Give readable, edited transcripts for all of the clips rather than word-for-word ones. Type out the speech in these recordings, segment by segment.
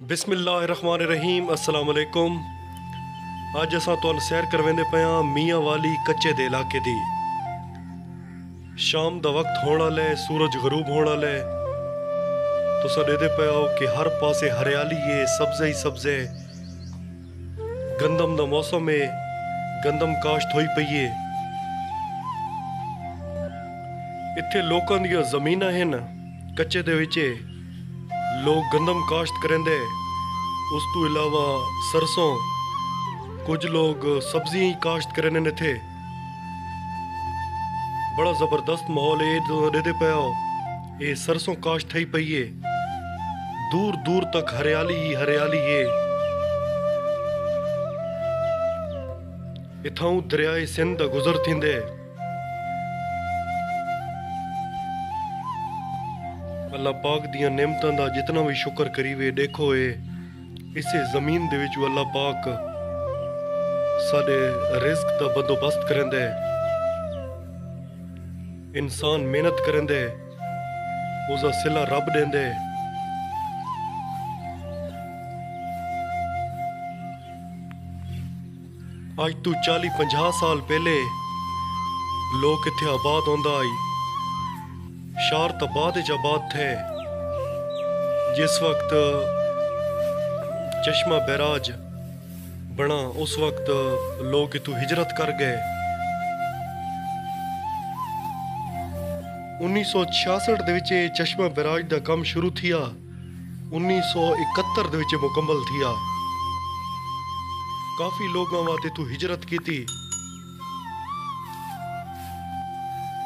बिस्मिल्लाहिर्रहमानिर्रहीम अस्सलाम वालेकुम। अज असां तुहानू सैर करवेंदे पे हां मियाँ वाली कच्चे दे इलाके दी। शाम दा वक्त होण वाला है, सूरज गरूब होण वाला है। तुसां ॾेदे पे हो कि हर पासे हरियाली है, सब्ज़े ही सब्ज़े। गंदम दा मौसम है, गंदम काश्त होई पई है। इत्थे लोकां दियां ज़मीनां हन कच्चे दे विच। लोग गंदम काश्त करेंदे, उस तो इलावा सरसों, कुछ लोग सब्जियां ही काश्त करेंदे ने। इत्थे बड़ा ज़बरदस्त माहौल है। देदे पे हो ये सरसों काश्त थई पई है, दूर दूर तक हरियाली ही हरियाली है। इथां दरियाए सिंध दा गुज़र थींदे। अल्लाह पाक दियां नेमतां दा जितना भी शुक्र करीवे, देखो इसे ज़मीन दे विच अल्लाह पाक साडे रिज़्क दा बंदोबस्त करेंदे। इंसान मेहनत करेंदे, उसका सिला रब देंदे। आज तू 40-50 साल पहले लोग इत्थे आबाद होंदा आई। शार तबाद आबाद थे। जिस वक्त चश्मा बैराज बना, उस वक्त लोग इतू हिजरत कर गए। 1966 दे विच चश्मा बैराज दा काम शुरू थिया, 1971 दे विच मुकम्मल थिया। काफी लोगों वास्ते इतू हिजरत की थी।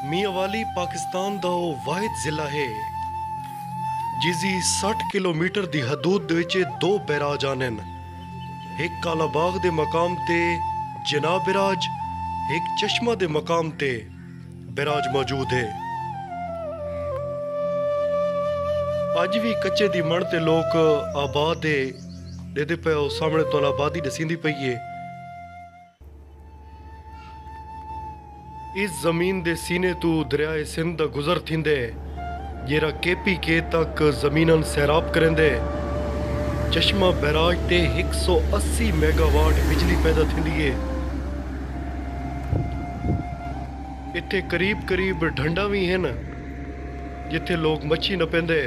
मियाँ वाली पाकिस्तान दा वाहिद जिला है जिसदी 60 किलोमीटर दी हदूद दे विच 2 बैराज आने। एक कालाबाग दे मकाम ते जनाब बैराज, एक चश्मा दे मकाम ते बैराज मौजूद है। अज भी कच्चे दी मण ते लोग आबाद है। देदे पे सामने तो आबादी दसींदी पई है। इस जमीन दे सीने तू दरियाए सिंध दा गुजर थींदे, जेरा KPK तक जमीनन सैराब करेंदे। चश्मा बैराज ते 180 मेगावाट बिजली पैदा थींदी है। इत्थे करीब करीब ढंडा भी हैं जिथे लोग मच्छी न पेंदे।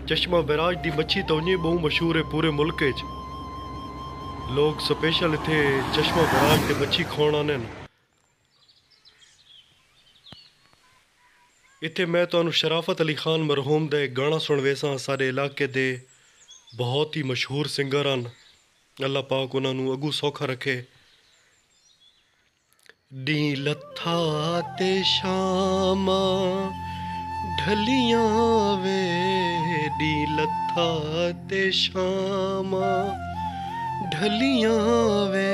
चश्मा बैराज दी मच्छी तो उन्नी बहु मशहूर है पूरे मुल्क च। लोग स्पेशल इत्थे चश्मा बैराज ते मच्छी खाण आने। इत्थे मैं तुहानू शराफत अली खान मरहूम दा एक गाना सुन वेसां। सारे इलाके दे बहुत ही मशहूर सिंगर हन, अल्लाह पाक उन्होंने अगू सौखा रखे। डी लथा ते शामा ढलियां वे, डी लथा ते शामा ढलियां वे,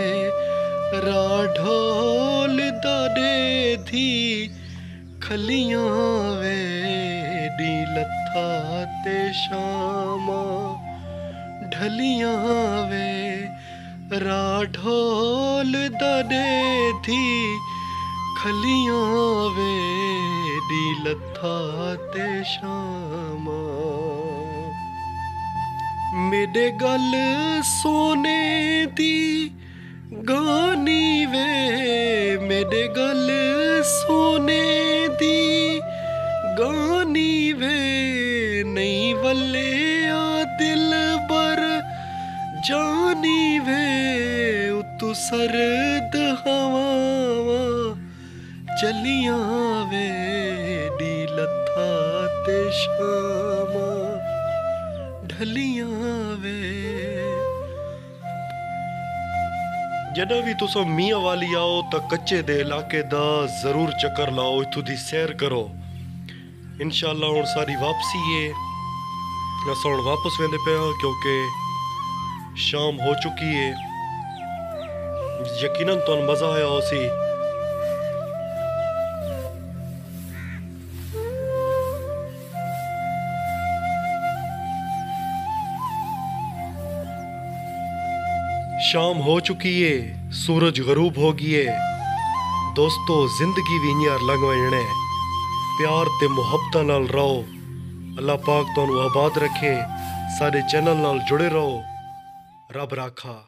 राढोल दादे थी खलियां वे, डी लथा ते शामा ढलियां वे, राढोल दादे थी खलियां वे, डी लथा ते शामा। मेरे गल सोने दी गानी वे, मेरे गल सोने दी गानी वे, नहीं वल्ले आ दिल बर जानी वे, उतू सर्द हवा चलियां वे, डी लथा ते शामा ढलियां वे। जदा भी तुस मियाँ वाली आओ तो कच्चे दे इलाके दा जरूर चक्कर लाओ, इत्थू दी सैर करो। इंशाअल्लाह हुण सारी वापसी है, असां हुण वापस वेंदे पे हां क्योंकि शाम हो चुकी है। यकीनन तुहानू मज़ा आया होसी। शाम हो चुकी है, सूरज गरूब हो गई है। दोस्तों जिंदगी भी इ'यां लंघ वञणे। प्यार ते मुहब्बत नाल रहो। अल्लाह पाक तुहानू आबाद रखे, ਸਾਡੇ ਚੈਨਲ ਨਾਲ ਜੁੜੇ ਰਹੋ। ਰੱਬ ਰਾਖਾ।